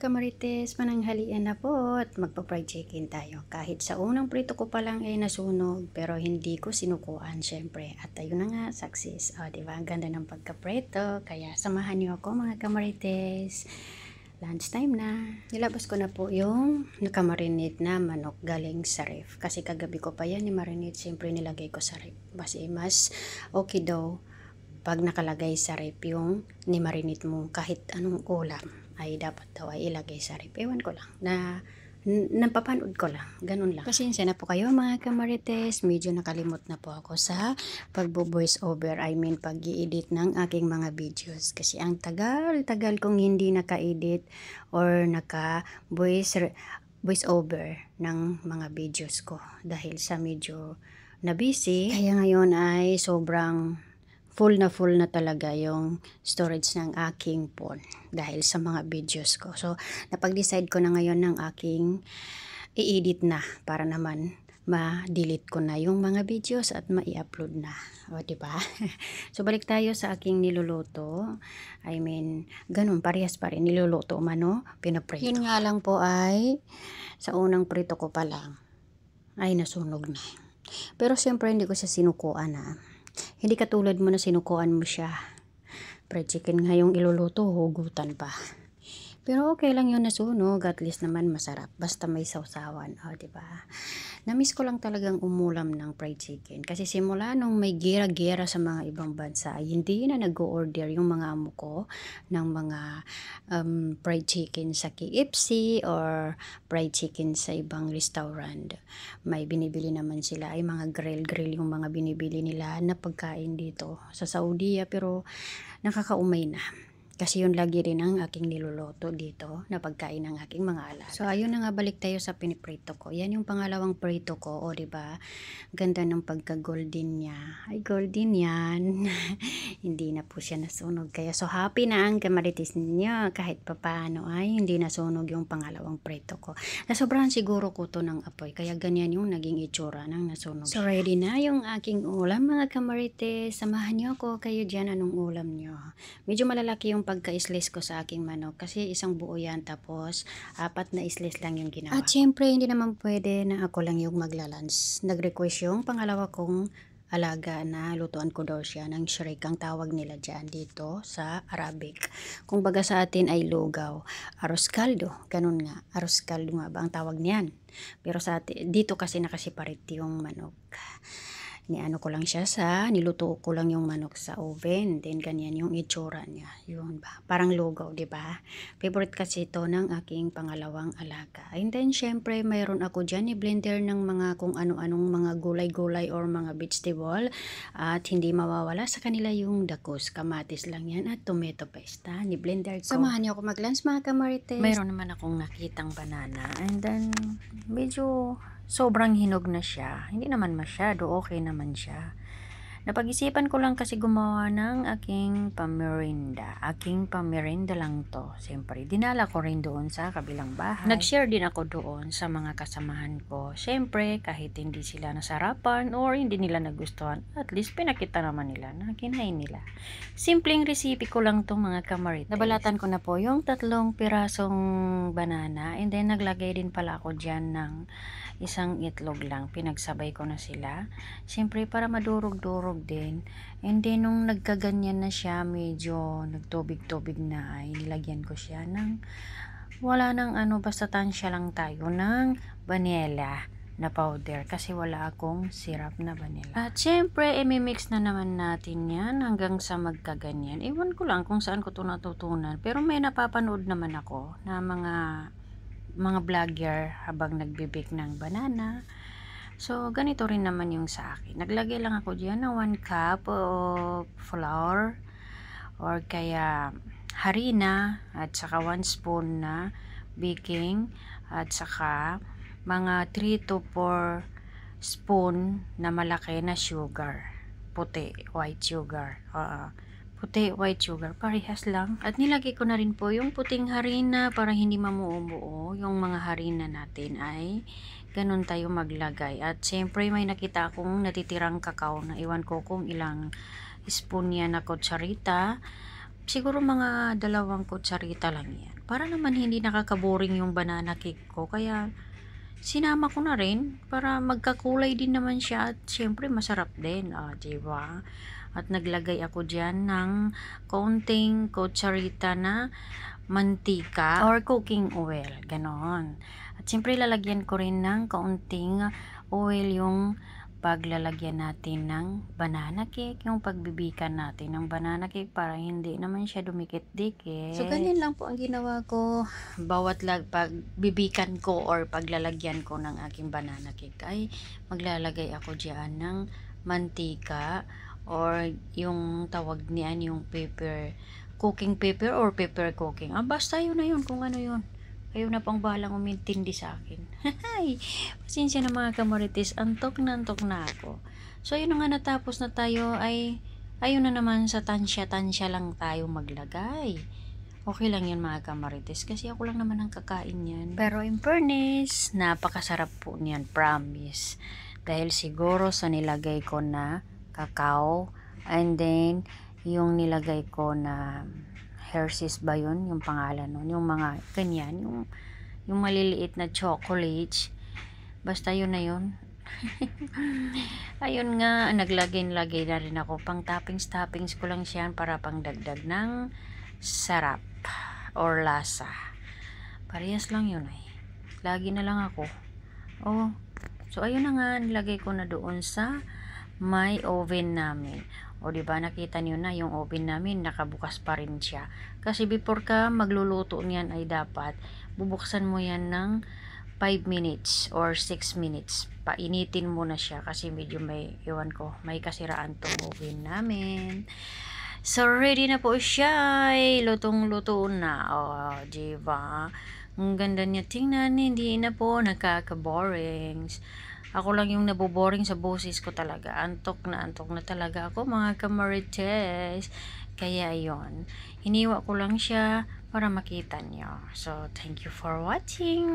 kamarites, mananghalian na po at magpa-fried chicken tayo. Kahit sa unang prito ko pa lang ay nasunog, pero hindi ko sinukuan syempre. At ayun na nga, success. O, diba? Ang ganda ng pagka-prito. Kaya samahan niyo ako mga kamarites. Lunchtime na. Nilabas ko na po yung nakamarinate na manok galing sa ref. Kasi kagabi ko pa yan ni-marinate, syempre nilagay ko sa ref. Kasi mas okay daw pag nakalagay sa ref yung ni-marinate mo kahit anong ulam ay dapat daw ay ilagay sa ref. Ewan ko lang na napapanood ko lang, ganun lang. Pasensya na po kayo mga kamarites, medyo nakalimot na po ako sa pagbo-voice over, pag-i-edit ng aking mga videos. Kasi ang tagal kong hindi naka-edit or naka-voice over ng mga videos ko. Dahil sa medyo na busy, kaya ngayon ay sobrang full na talaga yung storage ng aking phone dahil sa mga videos ko. So, napag-decide ko na ngayon ng aking i-edit na para naman ma-delete ko na yung mga videos at ma-i-upload na. O, diba? So, balik tayo sa aking niluluto. Ganun, parehas pa rin. Niluluto man, no? Pinaprito. Yun nga lang po ay sa unang prito ko pa lang ay nasunog na. Pero siyempre hindi ko siya sinukuan na. Hindi katulad mo na sinukuan mo siya. Fried chicken nga yung iluluto, hugutan pa. Pero okay lang yun nasunog, at least naman masarap. Basta may sausawan, diba? Namiss ko lang talagang umulam ng fried chicken. Kasi simula nung may gera-gera sa mga ibang bansa, hindi na nag-o-order yung mga amo ko ng mga fried chicken sa KFC or fried chicken sa ibang restaurant. May binibili naman sila, ay mga grill yung mga binibili nila na pagkain dito sa Saudi, pero nakakaumay na. Kasi yun lagi rin ang aking niluluto dito na pagkain ng aking mga alaga. So ayun na nga, balik tayo sa piniprito ko. Yan yung pangalawang prito ko, o diba? Ganda ng pagka-golden niya. Ay, golden yan. Hindi na po siya nasunog. Kaya so happy na ang kamaritis niya kahit papaano ay hindi nasunog yung pangalawang prito ko. Nasobrahan siguro ko to ng apoy. Kaya ganyan yung naging itsura ng nasunog. So ready na yung aking ulam mga kamarites. Samahan niyo ako, kayo dyan, anong ulam niyo? Medyo malalaki yung pagka-slice ko sa aking manok kasi isang buo yan, tapos 4 na slice lang yung ginawa. At syempre hindi naman pwede na ako lang yung maglalunch. Nag-request yung pangalawa kong alaga na lutuan ko daw siya ng shrik, ang tawag nila dyan dito sa Arabic. Kung baga sa atin ay lugaw, arroz caldo, ganun nga, arroz caldo nga ba ang tawag niyan. Pero sa atin, dito kasi nakasiparit yung manok. Niluto ko lang yung manok sa oven, then ganyan yung itsura niya. Yun ba? Parang lugaw, di ba? Favorite kasi ito ng aking pangalawang alaga. And then syempre mayroon ako diyan i-blender ng mga kung ano-anong mga gulay-gulay or mga vegetable, at hindi mawawala sa kanila yung dakos, kamatis lang yan at tomato paste. Ni-blender ko. Samahan niyo ako mag-lunch mga kamarites. Mayroon naman akong nakitang banana, and then medyo sobrang hinog na siya. Hindi naman masyado, okay naman siya. Napag-isipan ko lang kasi gumawa ng aking pamerinda. Aking pamerinda lang to. Siyempre, dinala ko rin doon sa kabilang bahay. Nag-share din ako doon sa mga kasamahan ko. Siyempre, kahit hindi sila nasarapan or hindi nila nagustuhan, at least pinakita naman nila na kinain nila. Simpleng recipe ko lang to mga kamarites. Nabalatan ko na po yung 3 pirasong banana, and then naglagay din pala ako dyan ng isang itlog lang. Pinagsabay ko na sila. Siyempre, para madurog-durog din. And then, nung nagkaganyan na siya, medyo nagtubig-tubig na, ay nilagyan ko siya ng wala nang basta tansya lang tayo ng vanilla na powder kasi wala akong syrup na vanilla. At syempre, imimix na naman natin yan hanggang sa magkaganyan. Ewan ko lang kung saan ko ito natutunan, pero may napapanood naman ako na mga vlogger habang nagbe-bake ng banana. So, ganito rin naman yung sa akin. Naglagay lang ako diyan ng 1 cup of flour or kaya harina, at saka 1 spoon na baking, at saka mga 3 to 4 spoon na malaki na sugar. Puti, white sugar. Puti, white sugar, parehas lang. At nilagay ko na rin po yung puting harina para hindi mamuo-buo yung mga harina natin, ay ganun tayo maglagay. At siyempre may nakita akong natitirang kakao na iwan ko kung ilang spoon yan na kutsarita Siguro mga 2 kutsarita lang yan. Para naman hindi nakakaboring yung banana cake ko. Kaya sinama ko na rin para magkakulay din naman siya at syempre masarap din. Diba? At naglagay ako dyan ng kaunting kutsarita na mantika or cooking oil. Ganon. At syempre lalagyan ko rin ng kaunting oil yung paglalagyan natin ng banana cake, yung pagbibikan natin ng banana cake para hindi naman siya dumikit-dikit. So, ganyan lang po ang ginawa ko. Bawat pagbibikan ko or paglalagyan ko ng aking banana cake ay maglalagay ako dyan ng mantika or yung tawag niyan yung cooking paper or paper cooking. Basta yun na yun kung ano yun. Kayo na pang bahalang umintindi sa akin. Hay, pasensya na mga kamarites, antok na ako. So, ayun na nga, natapos na tayo ay, ayun na naman sa tansya lang tayo maglagay. Okay lang yun mga kamarites, kasi ako lang naman ang kakain yan. Pero in fairness, napakasarap po niyan, promise. Dahil siguro sa nilagay ko na kakao, and then, yung nilagay ko na Hershey's ba yun? Yung pangalan nun. Yung mga ganyan. Yung maliliit na chocolates. Basta yun na yun. Ayun nga, naglagay na rin ako. Pang toppings ko lang siya para pang dagdag ng sarap or lasa. Parehas lang yun eh. Lagi na lang ako. So ayun na nga, nilagay ko na doon sa may oven namin. Diba, nakita niyo na yung oven namin, nakabukas pa rin siya. Kasi before ka magluluto niyan ay dapat bubuksan mo yan ng 5 minutes or 6 minutes. Painitin mo na siya kasi medyo may, iwan ko, may kasiraan tong oven namin. So, ready na po siya. Lutong-luto na. Diba? Ang ganda niya tingnan, hindi na po nakaka-boring. Ako lang yung naboboring sa boses ko talaga. Antok na talaga ako mga kamarites. Kaya yon, hiniwa ko lang siya para makita nyo. So, thank you for watching.